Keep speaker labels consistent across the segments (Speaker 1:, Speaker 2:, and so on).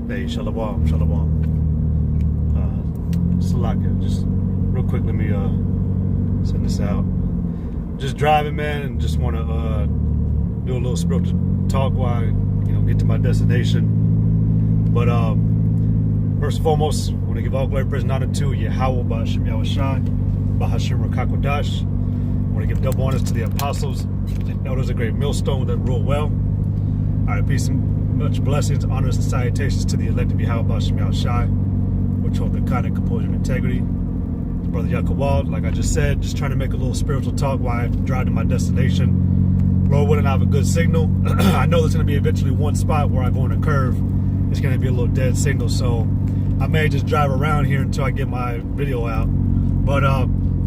Speaker 1: Hey, shalom, shalom. Salaka, just real quick, let me send this out. Just driving, man, and just want to do a little spiritual talk while I, get to my destination. But first and foremost, I want to give all glory, praise, and honor to Yahweh, Ba'ashem Yahushai, Ba'ashem Rakakodash. I want to give double honors to the apostles, the elders of Great Millstone that rule well. All right, peace and much blessings, honors, and salutations to the elect of Yahweh, Ba'ashem Yahushai, which hold the kind of composure and integrity. Brother Yakawald, like I just said, just trying to make a little spiritual talk while I drive to my destination. Lord willing, I have a good signal. I know there's going to be eventually one spot where I go in a curve. It's going to be a little dead signal, so I may just drive around here until I get my video out. But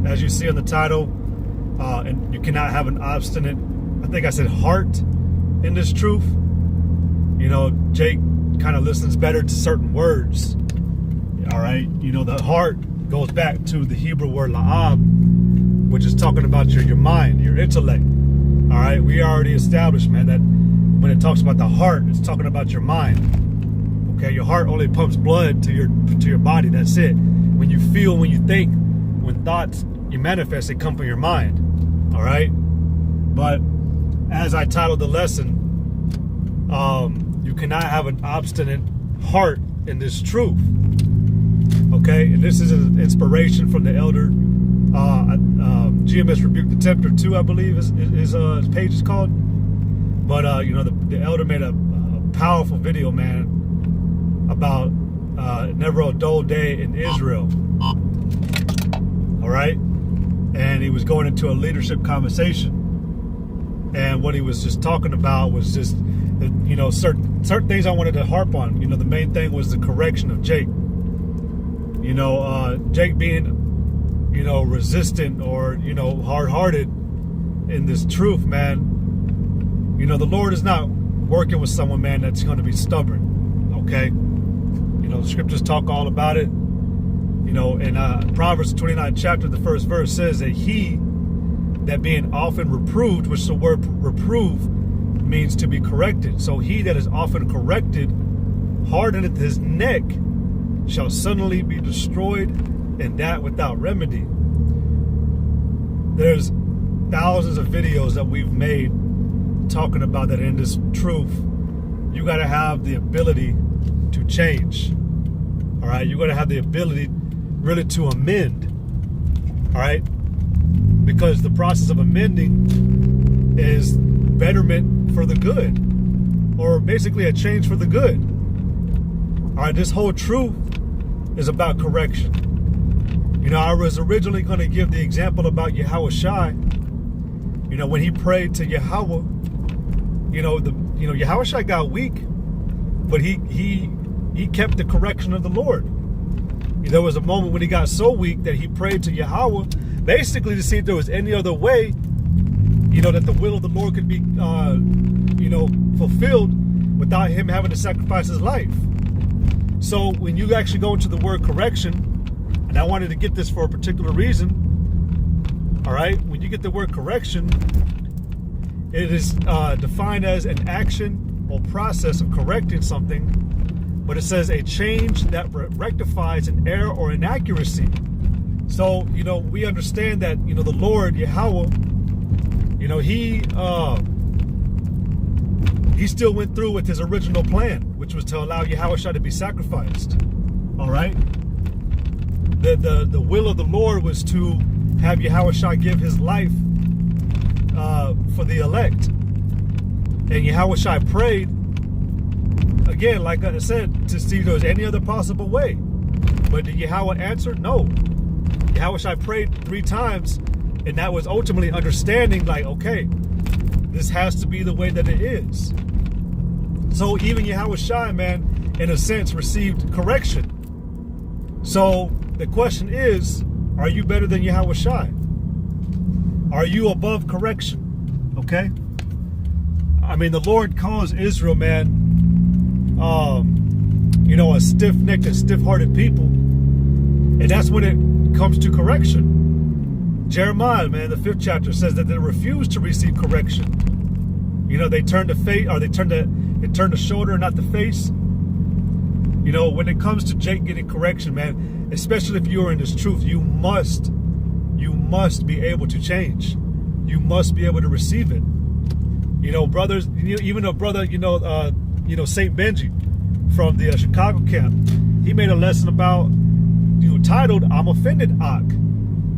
Speaker 1: as you see in the title, and you cannot have an obstinate, I think I said heart in this truth. Jake kind of listens better to certain words. All right, the heart goes back to the Hebrew word la'ab, which is talking about your mind, your intellect. All right, we already established, man, that when it talks about the heart, it's talking about your mind. Okay, your heart only pumps blood to your body. That's it. When you feel, when you think, when thoughts you manifest, they come from your mind. All right, but as I titled the lesson, you cannot have an obstinate heart in this truth. Okay, and this is an inspiration from the elder. GMS Rebuke the Tempter 2, I believe his page is called. But the elder made a powerful video, man, about never a dull day in Israel. All right, and he was going into a leadership conversation, and what he was just talking about was just certain things I wanted to harp on. The main thing was the correction of Jake. Jake being, resistant or, hard-hearted in this truth, man. The Lord is not working with someone, man, that's going to be stubborn, okay? The scriptures talk all about it. In Proverbs 29 chapter, the first verse says that he that being often reproved, which the word reprove means to be corrected. So he that is often corrected hardeneth his neck, shall suddenly be destroyed, and that without remedy. There's thousands of videos that we've made talking about that in this truth. You got to have the ability to change. All right, you got to have the ability really to amend. All right, because the process of amending is betterment for the good, or basically a change for the good. All right, this whole truth is about correction. I was originally going to give the example about Yahushai. When he prayed to Yahweh, Yahushai got weak, but he kept the correction of the Lord. There was a moment when he got so weak that he prayed to Yahweh, basically to see if there was any other way, that the will of the Lord could be, fulfilled without him having to sacrifice his life. So when you actually go into the word correction, and I wanted to get this for a particular reason, all right, when you get the word correction, it is defined as an action or process of correcting something, but it says a change that rectifies an error or inaccuracy. So, we understand that, the Lord, Yahweh, he still went through with his original plan, which was to allow Yahushua to be sacrificed. All right. The will of the Lord was to have Yahushua give his life for the elect. And Yahushua prayed, again, like I said, to see if there was any other possible way. But did Yahweh answer? No. Yahushua prayed 3 times, and that was ultimately understanding, like, okay, this has to be the way that it is. So even Yahushua, man, in a sense, received correction. So the question is, are you better than Yahushua? Are you above correction? Okay? I mean, the Lord calls Israel, man, a stiff-necked and stiff-hearted people. And that's when it comes to correction. Jeremiah, man, the 5th chapter says that they refuse to receive correction. They turn the face, or they turn the shoulder, not the face. You know, when it comes to Jake getting correction, man, especially if you're in this truth, you must be able to change. You must be able to receive it. You know, brothers, even a brother, Saint Benji from the Chicago camp, he made a lesson about, titled "I'm Offended, Ak,"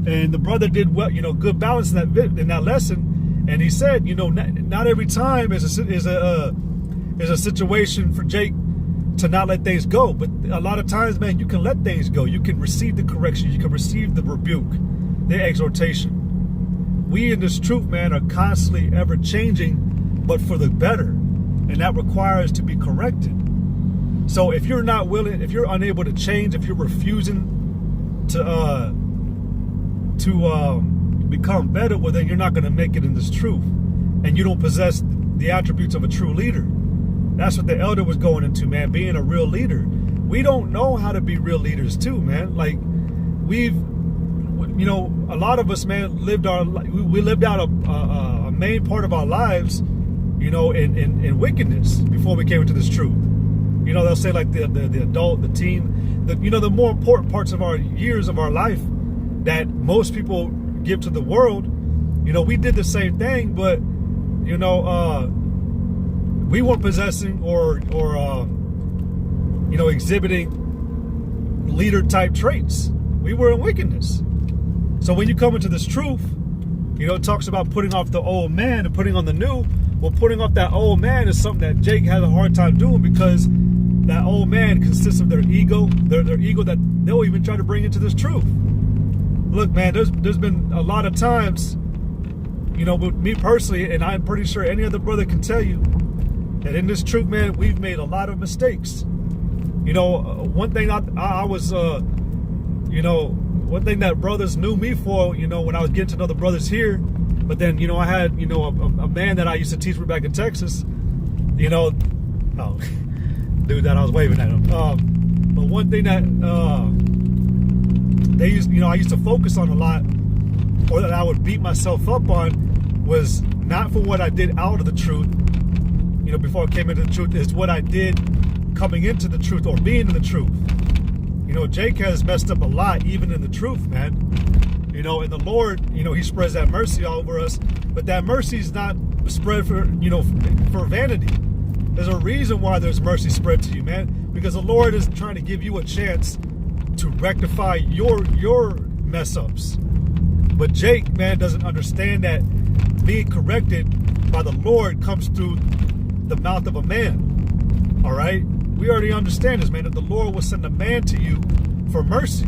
Speaker 1: and the brother did well, good balance in that lesson, and he said, not every time is a situation for Jake to not let things go, but a lot of times, man, you can let things go. You can receive the correction, you can receive the rebuke, the exhortation. We in this truth, man, are constantly ever changing, but for the better, and that requires to be corrected. So if you're not willing, if you're unable to change, if you're refusing to become better, well, then you're not going to make it in this truth, and you don't possess the attributes of a true leader. That's what the elder was going into, man, being a real leader. We don't know how to be real leaders too, man. Like, a lot of us, man, we lived out a main part of our lives, in wickedness before we came into this truth. They'll say like the adult, the teen, the more important parts of our years of our life that most people give to the world. We did the same thing, but we weren't possessing or exhibiting leader type traits. We were in wickedness. So when you come into this truth, it talks about putting off the old man and putting on the new. Well, putting off that old man is something that Jake has a hard time doing, because that old man consists of their ego, their ego that they'll even try to bring into this truth. Look, man, there's been a lot of times, with me personally, and I'm pretty sure any other brother can tell you, that in this truth, man, we've made a lot of mistakes. One thing one thing that brothers knew me for, when I was getting to know the brothers here, but then, I had, a man that I used to teach with back in Texas, oh, dude, that I was waving at him. But one thing that I used to focus on a lot, or that I would beat myself up on, was not for what I did out of the truth, before I came into the truth, is what I did coming into the truth or being in the truth. Jake has messed up a lot, even in the truth, man. And the Lord, he spreads that mercy all over us, but that mercy is not spread for vanity. There's a reason why there's mercy spread to you, man, because the Lord is trying to give you a chance to rectify your mess ups. But Jake, man, doesn't understand that being corrected by the Lord comes through the mouth of a man. All right? We already understand this, man, that the Lord will send a man to you for mercy.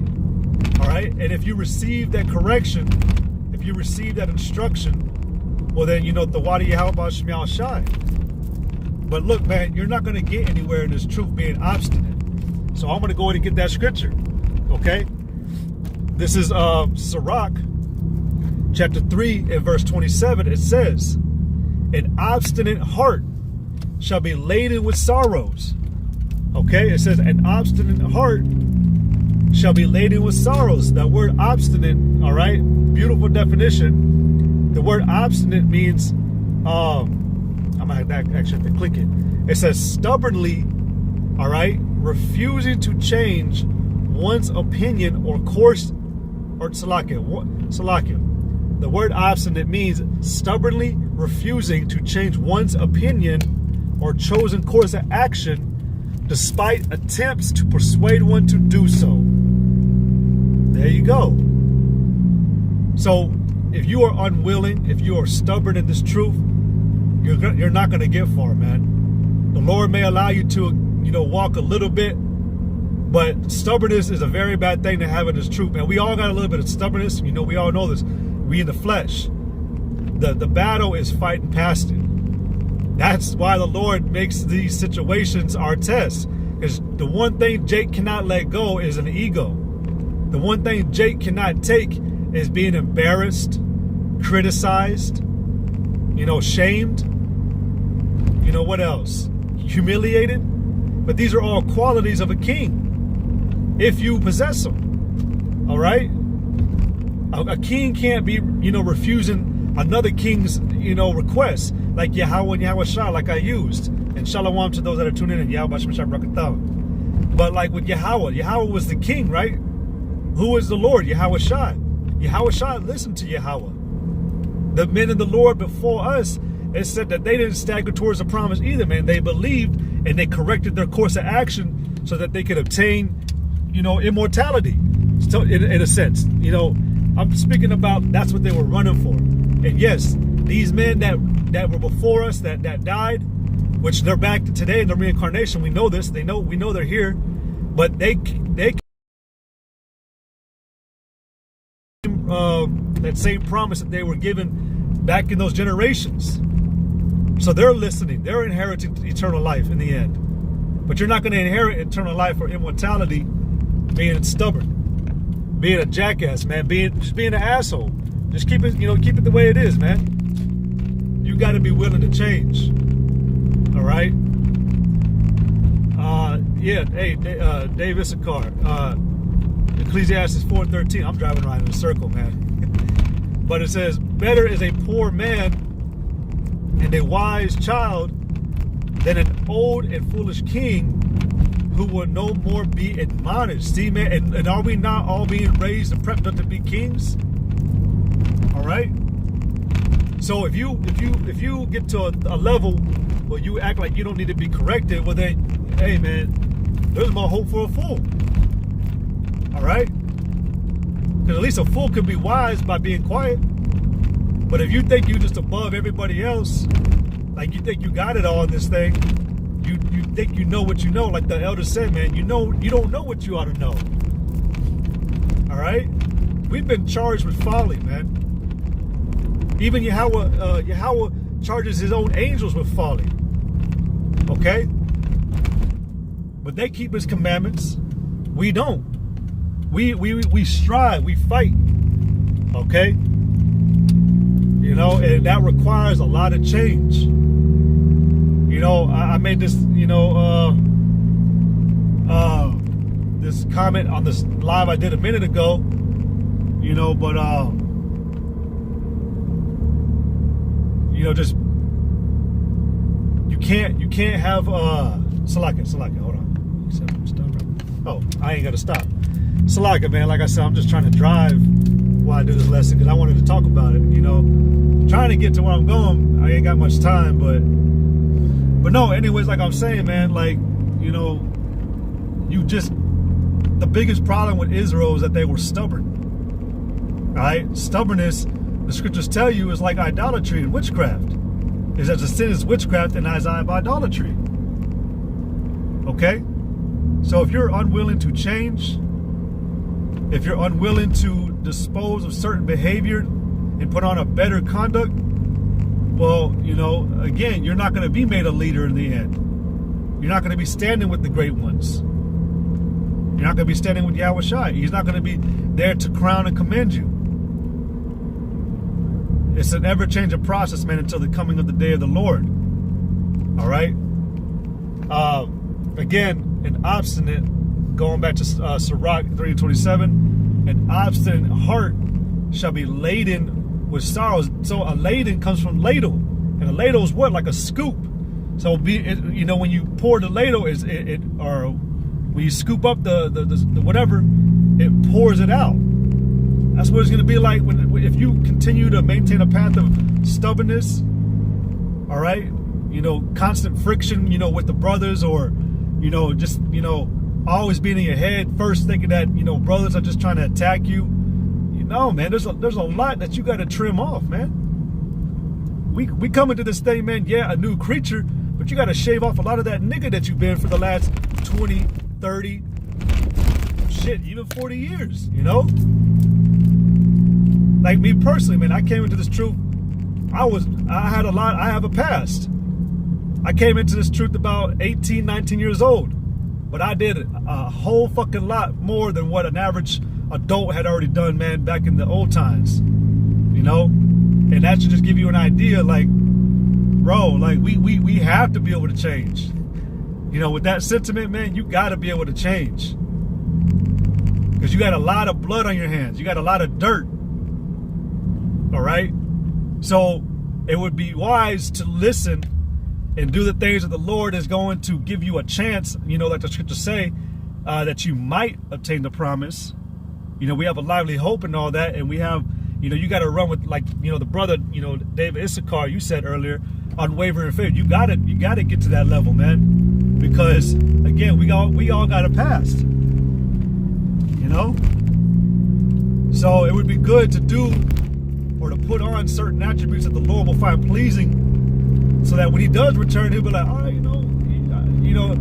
Speaker 1: All right? And if you receive that correction, if you receive that instruction, well, then, the wadi Yahweh Shemial Shai. But look, man, you're not going to get anywhere in this truth being obstinate. So I'm going to go ahead and get that scripture. Okay? This is Sirach, chapter 3 and verse 27. It says, "An obstinate heart shall be laden with sorrows." Okay, it says an obstinate heart shall be laden with sorrows. That word obstinate, all right, beautiful definition. The word obstinate means, I might actually have to click it. It says stubbornly, all right, refusing to change one's opinion or course, or salakia. The word obstinate means stubbornly refusing to change one's opinion or chosen course of action, despite attempts to persuade one to do so. There you go. So if you are unwilling, if you are stubborn in this truth, you're not going to get far, man. The Lord may allow you to, walk a little bit, but stubbornness is a very bad thing to have in this truth, man. We all got a little bit of stubbornness. We all know this. We in the flesh. The battle is fighting past it. That's why the Lord makes these situations our test. Because the one thing Jake cannot let go is an ego. The one thing Jake cannot take is being embarrassed, criticized, shamed. What else? Humiliated. But these are all qualities of a king, if you possess them. All right? A king can't be, refusing another king's, request, like Yahweh and Yahweh Shah, like I used. And shalom to those that are tuning in. Yahweh Shem Shah Brakatah. But like with Yahweh was the king, right? Who was the Lord? Yahweh Shai. Yahweh Shai listened to Yahweh. The men of the Lord before us, it said that they didn't stagger towards the promise either, man. They believed and they corrected their course of action so that they could obtain, immortality. So in a sense, I'm speaking about that's what they were running for. And yes, these men that were before us that died, which they're back to today in the reincarnation. We know this. We know they're here, but they that same promise that they were given back in those generations. So they're listening. They're inheriting eternal life in the end. But you're not going to inherit eternal life or immortality being stubborn, being a jackass, man, just being an asshole. Just keep it the way it is, man. You got to be willing to change. All right. Dave Issachar, Ecclesiastes 4:13. I'm driving around in a circle, man. But it says, better is a poor man and a wise child than an old and foolish king who will no more be admonished. See, man, and are we not all being raised and prepped up to be kings? All right. So if you get to a level where you act like you don't need to be corrected, well then, hey man, there's more hope for a fool. All right. Because at least a fool can be wise by being quiet. But if you think you're just above everybody else, like you think you got it all in this thing, you think you know what you know, like the elder said, man, you don't know what you ought to know. All right? We've been charged with folly, man. Even Yahweh charges his own angels with folly. Okay? But they keep his commandments. We don't. We strive, we fight, okay? And that requires a lot of change. I made this, this comment on this live I did a minute ago, just you can't have Salaka, hold on. Oh, I ain't gotta stop. Salaka, man, like I said, I'm just trying to drive while I do this lesson because I wanted to talk about it, trying to get to where I'm going. I ain't got much time, but no, anyways, like I'm saying, man, like, the biggest problem with Israel is that they were stubborn. All right? Stubbornness, the scriptures tell you, is like idolatry and witchcraft. Is as a sin is witchcraft and as of idolatry. Okay? So if you're unwilling to change, if you're unwilling to dispose of certain behavior and put on a better conduct, well, again, you're not going to be made a leader in the end. You're not going to be standing with the great ones. You're not going to be standing with Yahweh Shai. He's not going to be there to crown and commend you. It's an ever-changing process, man, until the coming of the day of the Lord. All right? Again, an obstinate, going back to Sirach 3:27, an obstinate heart shall be laden with sorrows. So a laden comes from ladle, and a ladle is what? Like a scoop. So when you pour the ladle, or when you scoop up the whatever, it pours it out. That's what it's going to be like if you continue to maintain a path of stubbornness. All right, constant friction, with the brothers, or just always being in your head first, thinking that brothers are just trying to attack you. Man, there's a lot that you got to trim off, man. We come into this thing, man, yeah, a new creature, but you got to shave off a lot of that nigga that you've been for the last 20, 30, shit, even 40 years, Like me personally, man, I came into this truth, I have a past. I came into this truth about 18, 19 years old, but I did a whole fucking lot more than what an average adult had already done, man, back in the old times, and that should just give you an idea, like, bro, like we have to be able to change. With that sentiment, man, you got to be able to change, because you got a lot of blood on your hands, you got a lot of dirt. All right, so it would be wise to listen and do the things that the Lord is going to give you a chance, like the scriptures say, that you might obtain the promise. You know, we have a lively hope and all that, and we have, you know, you got to run with, like, you know, the brother, you know, David Issachar, you said earlier, unwavering faith. You got to get to that level, man, because again, we all got a past, you know. So it would be good to do or to put on certain attributes that the Lord will find pleasing, so that when He does return, He'll be like, all right, you know, a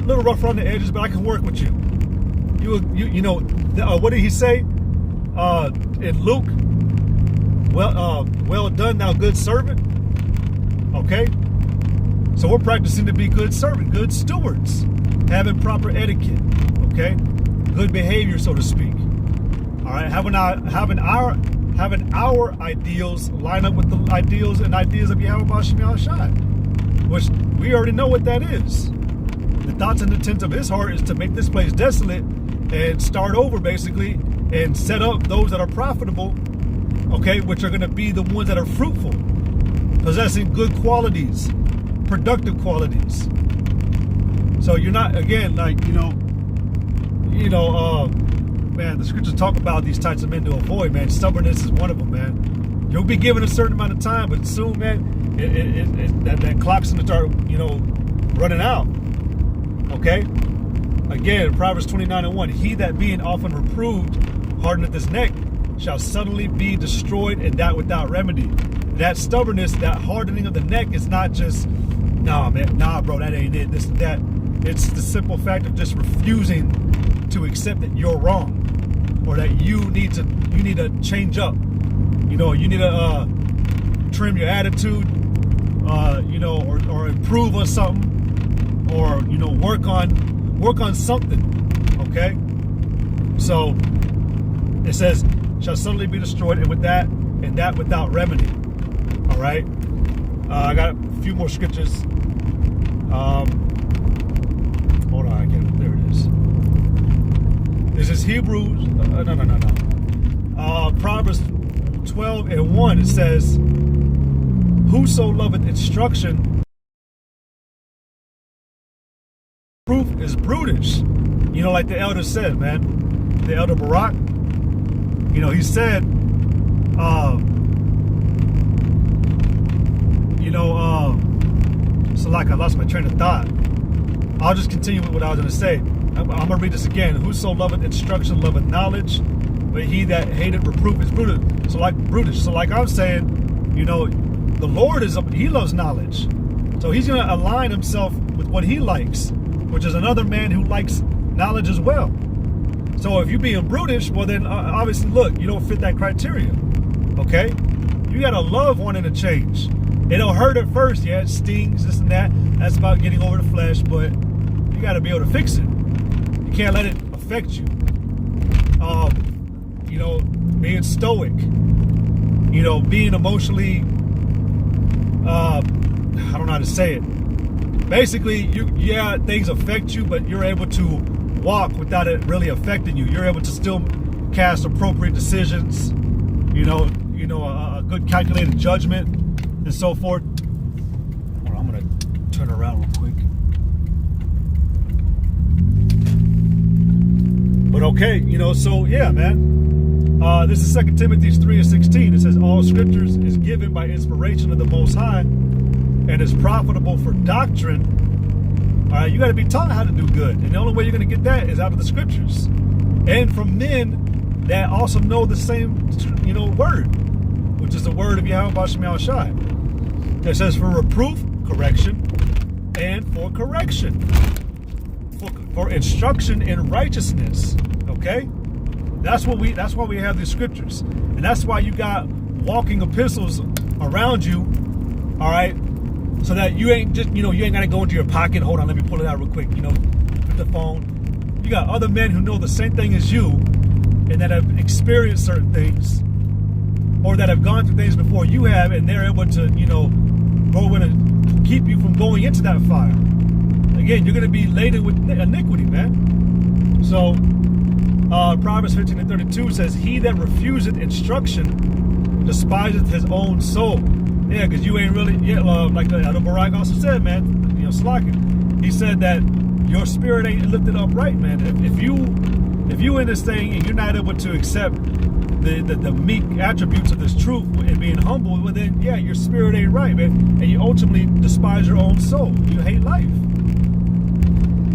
Speaker 1: little rough around the edges, but I can work with you. You know, what did He say in Luke? Well done, thou good servant. Okay, so we're practicing to be good servant, good stewards, having proper etiquette. Okay, good behavior, so to speak. All right, having our ideals line up with the ideals and ideas of Yahweh B'Shem Yahushai, which we already know what that is. The thoughts and intents of His heart is to make this place desolate and start over, basically, and set up those that are profitable, okay, which are going to be the ones that are fruitful, possessing good qualities, productive qualities. So you're not, again, like, man, the scriptures talk about these types of men to avoid, man. Stubbornness is one of them, man. You'll be given a certain amount of time, but soon, man, that clock's going to start, running out. Okay? Again, Proverbs 29:1, he that being often reproved hardeneth his neck shall suddenly be destroyed, and that without remedy. That stubbornness, that hardening of the neck is not just, nah, bro, that ain't it, this and that. It's the simple fact of just refusing to accept that you're wrong, or that you need to change up. You need to trim your attitude, or improve on something, or work on something. Okay, so it says shall suddenly be destroyed, and that without remedy. All right, I got a few more scriptures. Hold on, I get it. There it is. This is Hebrews. Proverbs 12:1. It says, "Whoso loveth instruction, proof is brutish." Like the elder said, man. The elder Barak. He said, so like I lost my train of thought. I'll just continue with what I was going to say. I'm going to read this again. Whoso loveth instruction loveth knowledge, but he that hateth reproof is brutish. So like I'm saying, the Lord He loves knowledge. So He's going to align Himself with what He likes, which is another man who likes knowledge as well. So if you're being brutish, well then obviously, look, you don't fit that criteria. Okay? You got to love wanting to change. It'll hurt at first, yeah, it stings, this and that. That's about getting over the flesh, but you got to be able to fix it. You can't let it affect you. Being stoic, being emotionally, I don't know how to say it. Basically, things affect you, but you're able to walk without it really affecting you. You're able to still cast appropriate decisions, a good calculated judgment, and so forth. Hold on, I'm gonna turn around real quick. But okay, so yeah, man. This is 2 Timothy 3:16. It says, all scriptures is given by inspiration of the Most High and is profitable for doctrine. All right, you got to be taught how to do good. And the only way you're going to get that is out of the scriptures. And from men that also know the same, word, which is the word of Yahweh B'Shem Yahushai. It says for reproof, correction, and for correction. For instruction in righteousness. Okay? That's why we have these scriptures. And that's why you got walking epistles around you, all right? So that you ain't just, you ain't got to go into your pocket. Hold on, let me pull it out real quick. With the phone. You got other men who know the same thing as you and that have experienced certain things or that have gone through things before you have, and they're able to, go in and keep you from going into that fire. Again, you're going to be laden with iniquity, man. So, Proverbs 15:32 says, he that refuseth instruction despiseth his own soul. Yeah, because you ain't really, like the Barak also said, man, slacking. He said that your spirit ain't lifted up right, man. If you in this thing and you're not able to accept the meek attributes of this truth and being humble, well then yeah, your spirit ain't right, man. And you ultimately despise your own soul. You hate life.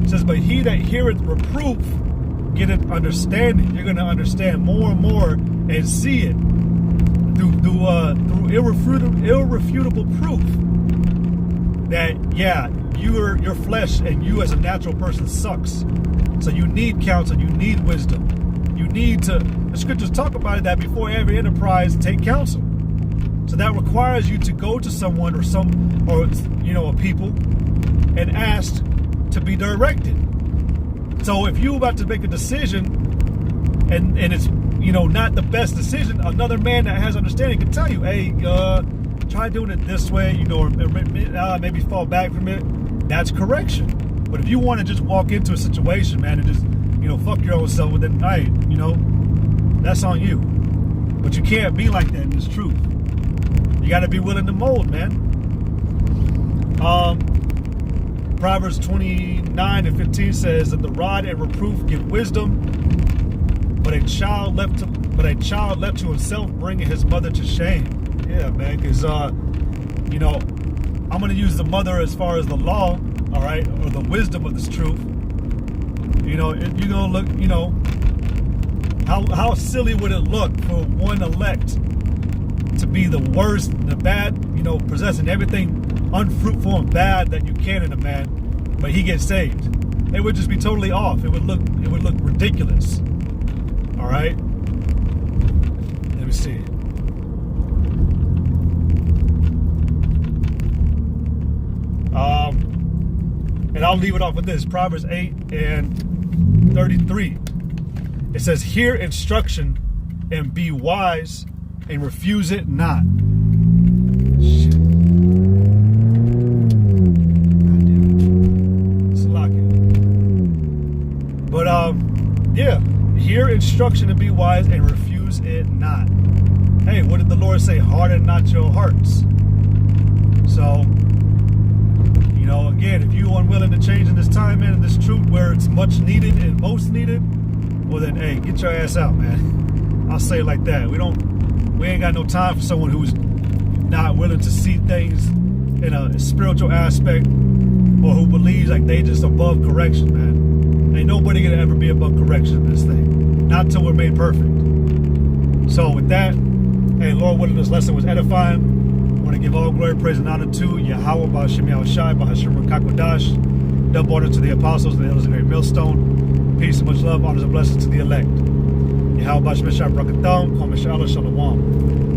Speaker 1: It says, but he that heareth reproof getteth understanding. You're going to understand more and more and see it through irrefutable proof that yeah, your flesh and you as a natural person sucks. So you need counsel, you need wisdom. You need to, the scriptures talk about it, that before every enterprise, take counsel. So that requires you to go to someone or a people and ask to be directed. So if you're about to make a decision and it's not the best decision, another man that has understanding can tell you, hey, try doing it this way, or maybe fall back from it. That's correction. But if you want to just walk into a situation, man, and just fuck your own self, then hey, that's on you. But you can't be like that in this truth. You got to be willing to mold, man. Proverbs 29:15 says that the rod and reproof give wisdom, but a child left to himself bringing his mother to shame. Yeah, man, because I'm going to use the mother as far as the law, all right, or the wisdom of this truth. You're going to look, how silly would it look for one elect to be the worst, the bad, possessing everything unfruitful and bad that you can in a man, but he gets saved? It would just be totally off. It would look ridiculous. All right. Let me see. And I'll leave it off with this. Proverbs 8:33. It says, hear instruction and be wise and refuse it not. Shit. God damn it. Salakia. But yeah, hear instruction and be wise and refuse it not. Hey, what did the Lord say? Harden not your hearts. So, again, if you're unwilling to change in this time, man, in this truth where it's much needed and most needed, well then, hey, get your ass out, man. I'll say it like that. We ain't got no time for someone who's not willing to see things in a spiritual aspect, or who believes like they just above correction, man. Ain't nobody gonna ever be above correction in this thing. Not till we're made perfect. So with that, hey, Lord willing, this lesson was edifying. I want to give all glory, praise, and honor to Yahweh, Ba'ashem Yahushai, Ba'ashem Rakakwadash. Double honor to the apostles, the elders, and the great millstone. Peace and much love, honors and blessings to the elect. Yahweh, Ba'ashem Yahushai, Brakatham, Kwam Shalom.